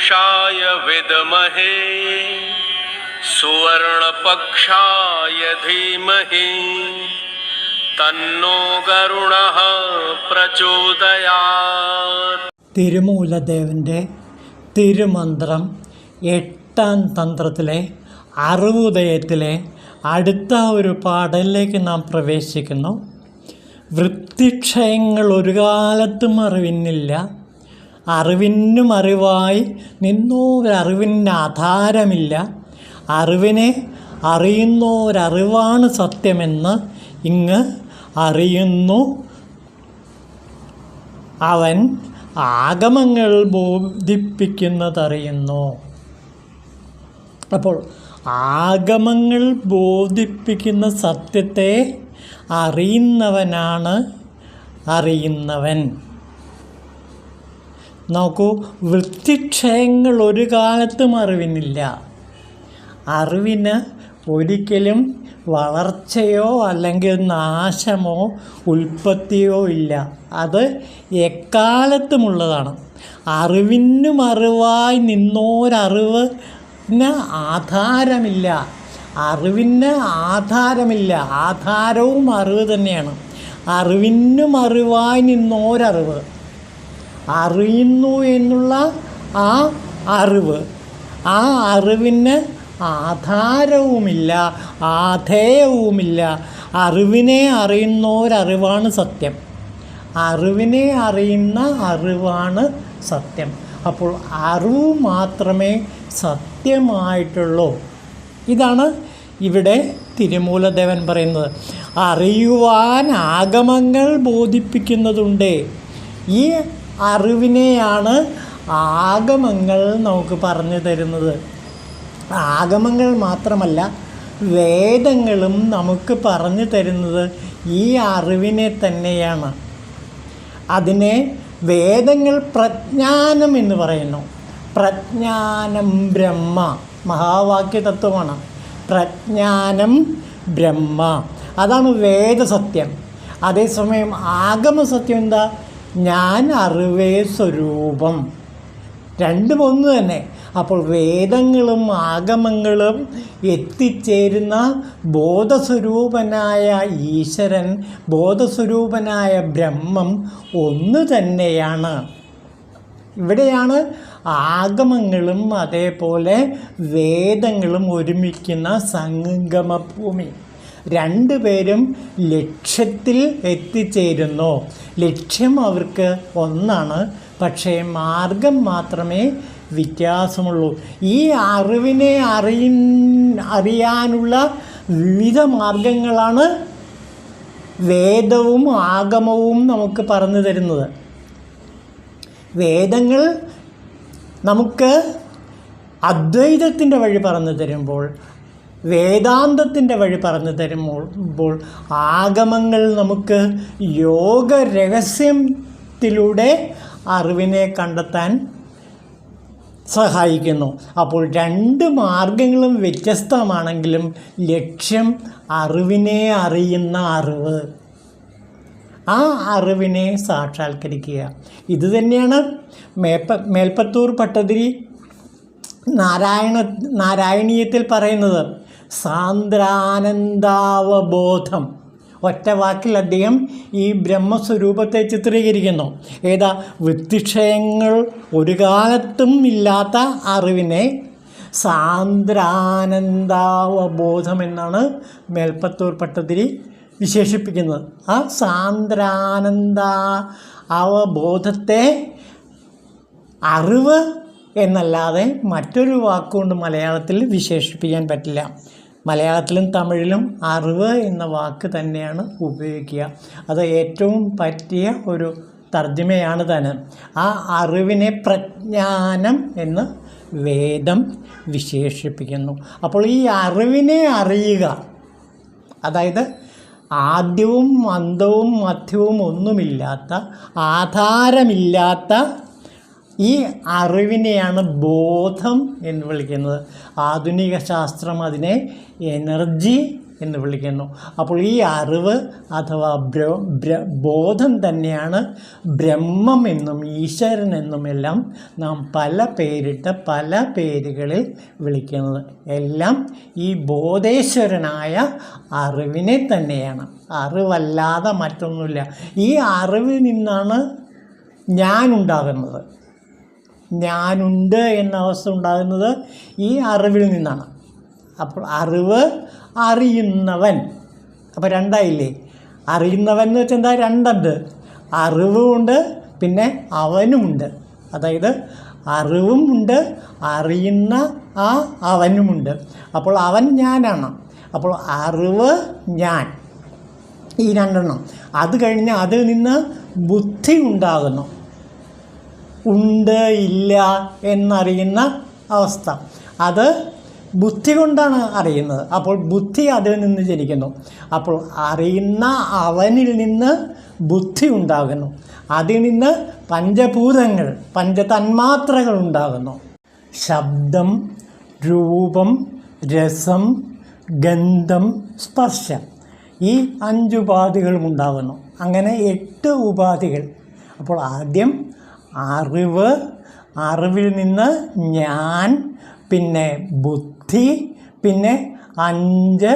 पुरुषाय विद्महे सुवर्णपक्षाय धीमहि तन्नो गरुडः प्रचोदयात्. തിരുമൂലദേവൻ്റെ തിരുമന്ത്രം 8ാം തന്ത്രത്തിലെ അറുപുദയത്തിലെ അടുത്ത ഒരു പാഠലിലേക്ക് നാം പ്രവേശിക്കുന്നു. വൃത്തിക്ഷയങ്ങൾ ഒരു കാലത്തും അറിവിന്നില്ല, അറിവിനും അറിവായി നിന്നോരറിവിന് ആധാരമില്ല, അറിവിനെ അറിയുന്നോരറിവാണ് സത്യമെന്ന് ഇങ്ങ് അറിയുന്നു അവൻ, ആഗമങ്ങൾ ബോധിപ്പിക്കുന്നതറിയുന്നു. അപ്പോൾ ആഗമങ്ങൾ ബോധിപ്പിക്കുന്ന സത്യത്തെ അറിയുന്നവനാണ് അറിയുന്നവൻ. നോക്കൂ, വൃത്തിക്ഷയങ്ങൾ ഒരു കാലത്തും അറിവിനില്ല. അറിവിന് ഒരിക്കലും വളർച്ചയോ അല്ലെങ്കിൽ നാശമോ ഉൽപ്പത്തിയോ ഇല്ല. അത് എക്കാലത്തുമുള്ളതാണ്. അറിവിനും അറിവായി നിന്നോരറിവിന് ആധാരമില്ല. അറിവിന് ആധാരമില്ല, ആധാരവും അറിവ് തന്നെയാണ്. അറിവിനും അറിവായി നിന്നോരറിവ്, അറിയുന്നു എന്നുള്ള ആ അറിവ്, ആ അറിവിന് ആധാരവുമില്ല, ആധേയവുമില്ല. അറിവിനെ അറിയുന്നോരറിവാണ് സത്യം. അറിവിനെ അറിയുന്ന അറിവാണ് സത്യം. അപ്പോൾ അറിവ് മാത്രമേ സത്യമായിട്ടുള്ളൂ. ഇതാണ് ഇവിടെ തിരുമൂലദേവൻ പറയുന്നത്. അറിയുവാൻ ആഗമങ്ങൾ ബോധിപ്പിക്കുന്നതുണ്ട്. ഈ അറിവിനെയാണ് ആഗമങ്ങൾ നമുക്ക് പറഞ്ഞു തരുന്നത്. ആഗമങ്ങൾ മാത്രമല്ല, വേദങ്ങളും നമുക്ക് പറഞ്ഞു തരുന്നത് ഈ അറിവിനെ തന്നെയാണ്. അതിനെ വേദങ്ങൾ പ്രജ്ഞാനം എന്ന് പറയുന്നു. പ്രജ്ഞാനം ബ്രഹ്മ, മഹാവാക്യ തത്വമാണ്. പ്രജ്ഞാനം ബ്രഹ്മ, അതാണ് വേദസത്യം. അതേസമയം ആഗമസത്യം എന്താ? ഞാൻ അറിവേ സ്വരൂപം. രണ്ടും ഒന്ന് തന്നെ. അപ്പോൾ വേദങ്ങളും ആഗമങ്ങളും എത്തിച്ചേരുന്ന ബോധസ്വരൂപനായ ഈശ്വരൻ, ബോധസ്വരൂപനായ ബ്രഹ്മം ഒന്ന് തന്നെയാണ്. ഇവിടെയാണ് ആഗമങ്ങളും അതേപോലെ വേദങ്ങളും ഒരുമിക്കുന്ന സംഗമഭൂമി. രണ്ടുപേരും ലക്ഷ്യത്തിൽ എത്തിച്ചേരുന്നു. ലക്ഷ്യം അവർക്ക് ഒന്നാണ്, പക്ഷേ മാർഗം മാത്രമേ വ്യത്യാസമുള്ളൂ. ഈ അറിവിനെ അറിയാനുള്ള വിവിധ മാർഗങ്ങളാണ് വേദവും ആഗമവും നമുക്ക് പറഞ്ഞു തരുന്നത്. വേദങ്ങൾ നമുക്ക് അദ്വൈതത്തിൻ്റെ വഴി പറഞ്ഞു തരുമ്പോൾ, വേദാന്തത്തിൻ്റെ വഴി പറഞ്ഞു തരുമ്പോൾ, ആഗമങ്ങൾ നമുക്ക് യോഗ രഹസ്യത്തിലൂടെ അറിവിനെ കണ്ടെത്താൻ സഹായിക്കുന്നു. അപ്പോൾ രണ്ട് മാർഗങ്ങളും വ്യത്യസ്തമാണെങ്കിലും ലക്ഷ്യം അറിവിനെ അറിയുന്ന അറിവ്, ആ അറിവിനെ സാക്ഷാത്കരിക്കുക. ഇതുതന്നെയാണ് മേൽപ്പത്തൂർ ഭട്ടതിരി നാരായണീയത്തിൽ പറയുന്നത്. സാന്ദ്രാനന്ദാവബോധം. ഒറ്റ വാക്കിൽ അദ്ദേഹം ഈ ബ്രഹ്മസ്വരൂപത്തെ ചിത്രീകരിക്കുന്നു. ഏതാ? വൃത്തിക്ഷയങ്ങൾ ഒരു കാലത്തും ഇല്ലാത്ത അറിവിനെ സാന്ദ്രാനന്ദാവബോധം എന്നാണ് മേൽപ്പത്തൂർ ഭട്ടതിരി വിശേഷിപ്പിക്കുന്നത്. ആ സാന്ദ്രാനന്ദ അവബോധത്തെ അറിവ് എന്നല്ലാതെ മറ്റൊരു വാക്കുകൊണ്ട് മലയാളത്തിൽ വിശേഷിപ്പിക്കാൻ പറ്റില്ല. മലയാളത്തിലും തമിഴിലും അറിവ് എന്ന വാക്ക് തന്നെയാണ് ഉപയോഗിക്കുക. അത് ഏറ്റവും പറ്റിയ ഒരു തർജ്ജമയാണ് തന്നെ. ആ അറിവിനെ പ്രജ്ഞാനം എന്ന് വേദം വിശേഷിപ്പിക്കുന്നു. അപ്പോൾ ഈ അറിവിനെ അറിയുക, അതായത് ആദ്യവും അന്തവും മധ്യവും ഒന്നുമില്ലാത്ത, ആധാരമില്ലാത്ത ഈ അറിവിനെയാണ് ബോധം എന്ന് വിളിക്കുന്നത്. ആധുനിക ശാസ്ത്രം അതിനെ എനർജി എന്ന് വിളിക്കുന്നു. അപ്പോൾ ഈ അറിവ് അഥവാ ബോധം തന്നെയാണ് ബ്രഹ്മം എന്നും ഈശ്വരൻ എന്നുമെല്ലാം നാം പല പേരുകളിൽ വിളിക്കുന്നത്. എല്ലാം ഈ ബോധേശ്വരനായ അറിവിനെ തന്നെയാണ്. അറിവല്ലാതെ മറ്റൊന്നുമില്ല. ഈ അറിവിൽ നിന്നാണ് ഞാനുണ്ടാകുന്നത്. ഞാനുണ്ട് എന്ന അവസ്ഥ ഉണ്ടാകുന്നത് ഈ അറിവിൽ നിന്നാണ്. അപ്പോൾ അറിവ്, അറിയുന്നവൻ, അപ്പോൾ രണ്ടായില്ലേ. അറിയുന്നവൻ എന്ന് വെച്ചാൽ എന്താ? രണ്ടുണ്ട്. അറിവുമുണ്ട്, പിന്നെ അവനുമുണ്ട്. അതായത് അറിവുമുണ്ട്, അറിയുന്ന ആ അവനുമുണ്ട്. അപ്പോൾ അവൻ ഞാനാണ്. അപ്പോൾ അറിവ് ഞാൻ, ഈ രണ്ടെണ്ണം. അത് കഴിഞ്ഞ് അതിൽ നിന്ന് ബുദ്ധി ഉണ്ടാകുന്നു. ഉണ്ട് ഇല്ല എന്നറിയുന്ന അവസ്ഥ, അത് ബുദ്ധി കൊണ്ടാണ് അറിയുന്നത്. അപ്പോൾ ബുദ്ധി അതിൽ നിന്ന് ജനിക്കുന്നു. അപ്പോൾ അറിയുന്ന അവനിൽ നിന്ന് ബുദ്ധി ഉണ്ടാകുന്നു. അതിൽ നിന്ന് പഞ്ചഭൂതങ്ങൾ, പഞ്ചതന്മാത്രകൾ ഉണ്ടാകുന്നു. ശബ്ദം, രൂപം, രസം, ഗന്ധം, സ്പർശം, ഈ 5 ഉപാധികളും ഉണ്ടാകുന്നു. അങ്ങനെ 8 ഉപാധികൾ. അപ്പോൾ ആദ്യം അറിവ്, അറിവിൽ നിന്ന് ഞാൻ, പിന്നെ ബുദ്ധി, പിന്നെ 5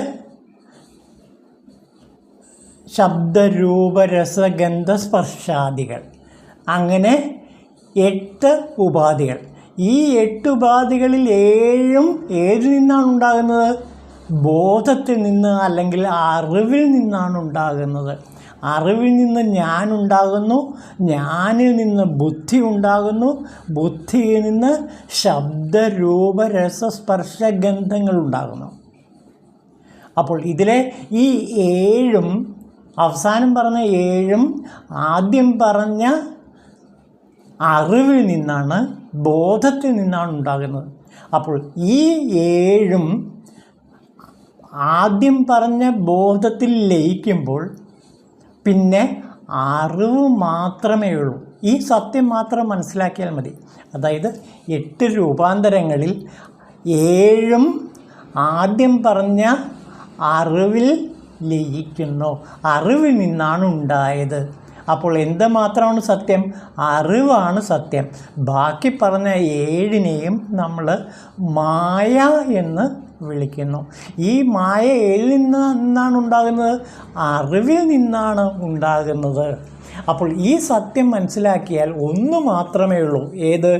ശബ്ദരൂപരസഗന്ധ സ്പർശാദികൾ. അങ്ങനെ 8 ഉപാധികൾ. ഈ 8 ഉപാധികളിൽ 7ഉം ഏതിൽ നിന്നാണ് ഉണ്ടാകുന്നത്? ബോധത്തിൽ നിന്ന്, അല്ലെങ്കിൽ അറിവിൽ നിന്നാണ് ഉണ്ടാകുന്നത്. അറിവിൽ നിന്ന് ഞാനുണ്ടാകുന്നു, ഞാനിൽ നിന്ന് ബുദ്ധി ഉണ്ടാകുന്നു, ബുദ്ധിയിൽ നിന്ന് ശബ്ദരൂപരസസ്പർശഗന്ധങ്ങൾ ഉണ്ടാകുന്നു. അപ്പോൾ ഇതിലെ ഈ 7ഉം, അവസാനം പറഞ്ഞ 7ഉം ആദ്യം പറഞ്ഞ അറിവിൽ നിന്നാണ്, ബോധത്തിൽ നിന്നാണ് ഉണ്ടാകുന്നത്. അപ്പോൾ ഈ 7ഉം ആദ്യം പറഞ്ഞ ബോധത്തിൽ ലയിക്കുമ്പോൾ പിന്നെ അറിവ് മാത്രമേ ഉള്ളൂ. ഈ സത്യം മാത്രം മനസ്സിലാക്കിയാൽ മതി. അതായത് 8 രൂപാന്തരങ്ങളിൽ 7ഉം ആദ്യം പറഞ്ഞ അറിവിൽ ലയിക്കുന്നു. അറിവിൽ നിന്നാണ് ഉണ്ടായത്. അപ്പോൾ എന്ത് മാത്രമാണ് സത്യം? അറിവാണ് സത്യം. ബാക്കി പറഞ്ഞ 7നെയും നമ്മൾ മായ എന്ന് വിളിക്കുന്നു. ഈ മായ ഏതിൽ നിന്നാണ് ഉണ്ടാകുന്നത്? അറിവിൽ നിന്നാണ് ഉണ്ടാകുന്നത്. അപ്പോൾ ഈ സത്യം മനസ്സിലാക്കിയാൽ ഒന്ന് മാത്രമേ ഉള്ളൂ. ഏത്?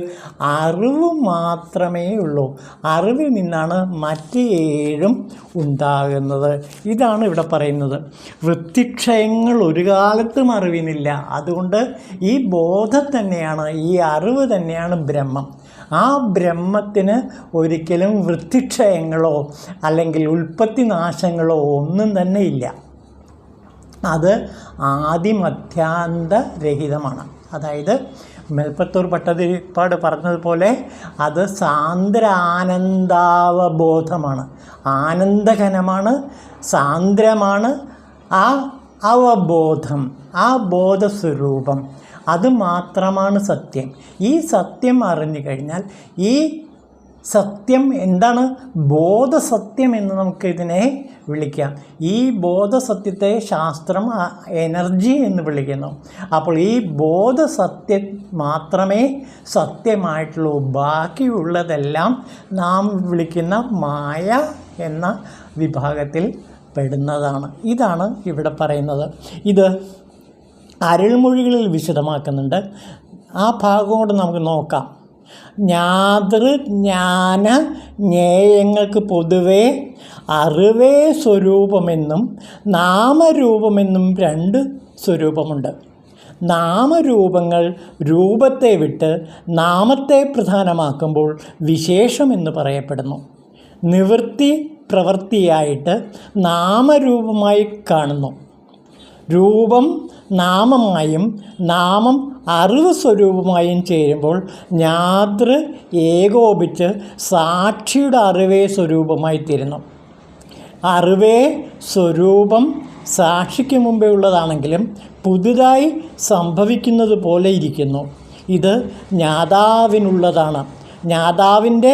അറിവ് മാത്രമേ ഉള്ളൂ. അറിവിൽ നിന്നാണ് മറ്റ് 7ഉം ഉണ്ടാകുന്നത്. ഇതാണ് ഇവിടെ പറയുന്നത്. വൃത്തിക്ഷയങ്ങൾ ഒരു കാലത്തും അറിവിനില്ല. അതുകൊണ്ട് ഈ ബോധം തന്നെയാണ്, ഈ അറിവ് തന്നെയാണ് ബ്രഹ്മം. ആ ബ്രഹ്മത്തിന് ഒരിക്കലും വൃത്തിക്ഷയങ്ങളോ അല്ലെങ്കിൽ ഉൽപ്പത്തിനാശങ്ങളോ ഒന്നും തന്നെ ഇല്ല. അത് ആദിമധ്യാന്തരഹിതമാണ്. അതായത് മേൽപ്പത്തൂർ ഭട്ടതിരിപ്പാട് പറഞ്ഞതുപോലെ അത് സാന്ദ്ര ആനന്ദാവബോധമാണ്. ആനന്ദഘനമാണ്, സാന്ദ്രമാണ് ആ അവബോധം, ആ ബോധസ്വരൂപം. അത് മാത്രമാണ് സത്യം. ഈ സത്യം അറിഞ്ഞു കഴിഞ്ഞാൽ ഈ സത്യം എന്താണ്? ബോധസത്യം എന്ന് നമുക്കിതിനെ വിളിക്കാം. ഈ ബോധസത്യത്തെ ശാസ്ത്രം എനർജി എന്ന് വിളിക്കുന്നു. അപ്പോൾ ഈ ബോധസത്യം മാത്രമേ സത്യമായിട്ടുള്ളൂ. ബാക്കിയുള്ളതെല്ലാം നാം വിളിക്കുന്ന മായ എന്ന വിഭാഗത്തിൽ പെടുന്നതാണ്. ഇതാണ് ഇവിടെ പറയുന്നത്. ഇത് അരുൾമൊഴികളിൽ വിശദമാക്കുന്നുണ്ട്. ആ ഭാഗം കൊണ്ട് നമുക്ക് നോക്കാം. ജ്ഞാതൃ ജ്ഞാന ജ്ഞേയങ്ങൾക്ക് പൊതുവേ അറിവേ സ്വരൂപമെന്നും നാമരൂപമെന്നും 2 സ്വരൂപമുണ്ട്. നാമരൂപങ്ങൾ രൂപത്തെ വിട്ട് നാമത്തെ പ്രധാനമാക്കുമ്പോൾ വിശേഷമെന്ന് പറയപ്പെടുന്നു. നിവൃത്തി പ്രവൃത്തിയായിട്ട് നാമരൂപമായി കാണുന്നു. രൂപം നാമമായും നാമം അറിവ് സ്വരൂപമായും ചേരുമ്പോൾ ജ്ഞാതൃ ഏകോപിച്ച് സാക്ഷിയുടെ അറിവേ സ്വരൂപമായി തീരുന്നു. അറിവേ സ്വരൂപം സാക്ഷിക്ക് മുമ്പേ ഉള്ളതാണെങ്കിലും പുതുതായി സംഭവിക്കുന്നത് പോലെ ഇരിക്കുന്നു. ഇത് ജ്ഞാതാവിനുള്ളതാണ്. ജ്ഞാതാവിൻ്റെ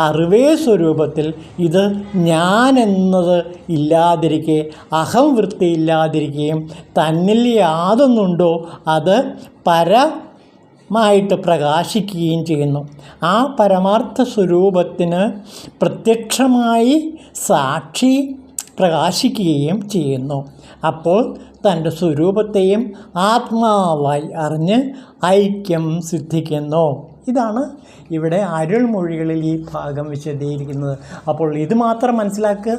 അറിവേ സ്വരൂപത്തിൽ ഇത് ഞാൻ എന്നത് ഇല്ലാതിരിക്കെ, അഹം വൃത്തി ഇല്ലാതിരിക്കുകയും തന്നിൽ യാതൊന്നുണ്ടോ അത് പരമായിട്ട് പ്രകാശിക്കുകയും ചെയ്യുന്നു. ആ പരമാർത്ഥ സ്വരൂപത്തിന് പ്രത്യക്ഷമായി സാക്ഷി പ്രകാശിക്കുകയും ചെയ്യുന്നു. അപ്പോൾ തൻ്റെ സ്വരൂപത്തെയും ആത്മാവായി അറിഞ്ഞ് ഐക്യം സിദ്ധിക്കുന്നു. ഇതാണ് ഇവിടെ അരുൾമൊഴികളിൽ ഈ ഭാഗം വിശദീകരിക്കുന്നത്. അപ്പോൾ ഇത് മാത്രം മനസ്സിലാക്കുക,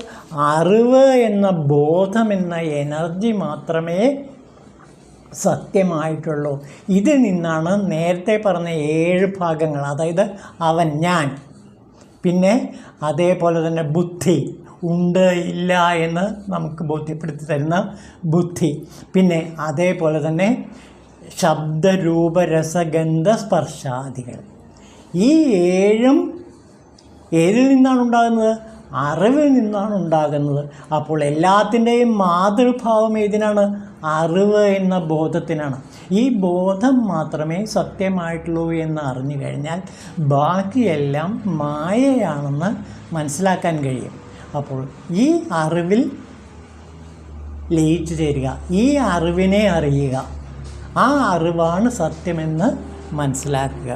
അറിവ് എന്ന ബോധം എന്ന എനർജി മാത്രമേ സത്യമായിട്ടുള്ളൂ. ഇതിൽ നിന്നാണ് നേരത്തെ പറഞ്ഞ 7 ഭാഗങ്ങൾ, അതായത് അവൻ, ഞാൻ, പിന്നെ അതേപോലെ തന്നെ ബുദ്ധി, ഉണ്ട് ഇല്ല എന്ന് നമുക്ക് ബോധ്യപ്പെടുത്തി തരുന്ന ബുദ്ധി, പിന്നെ അതേപോലെ തന്നെ ശബ്ദരൂപരസഗന്ധ സ്പർശാദികൾ. ഈ 7ഉം ഏതിൽ നിന്നാണ് ഉണ്ടാകുന്നത്? അറിവിൽ നിന്നാണ് ഉണ്ടാകുന്നത്. അപ്പോൾ എല്ലാത്തിൻ്റെയും മാതൃഭാവം ഏതിനാണ്? അറിവ് എന്ന ബോധത്തിനാണ്. ഈ ബോധം മാത്രമേ സത്യമായിട്ടുള്ളൂ എന്ന് അറിഞ്ഞു കഴിഞ്ഞാൽ ബാക്കിയെല്ലാം മായയാണെന്ന് മനസ്സിലാക്കാൻ കഴിയും. അപ്പോൾ ഈ അറിവിൽ ലയിച്ചു ചേരുക, ഈ അറിവിനെ അറിയുക, ആ അറിവാണ് സത്യമെന്ന് മനസ്സിലാക്കുക.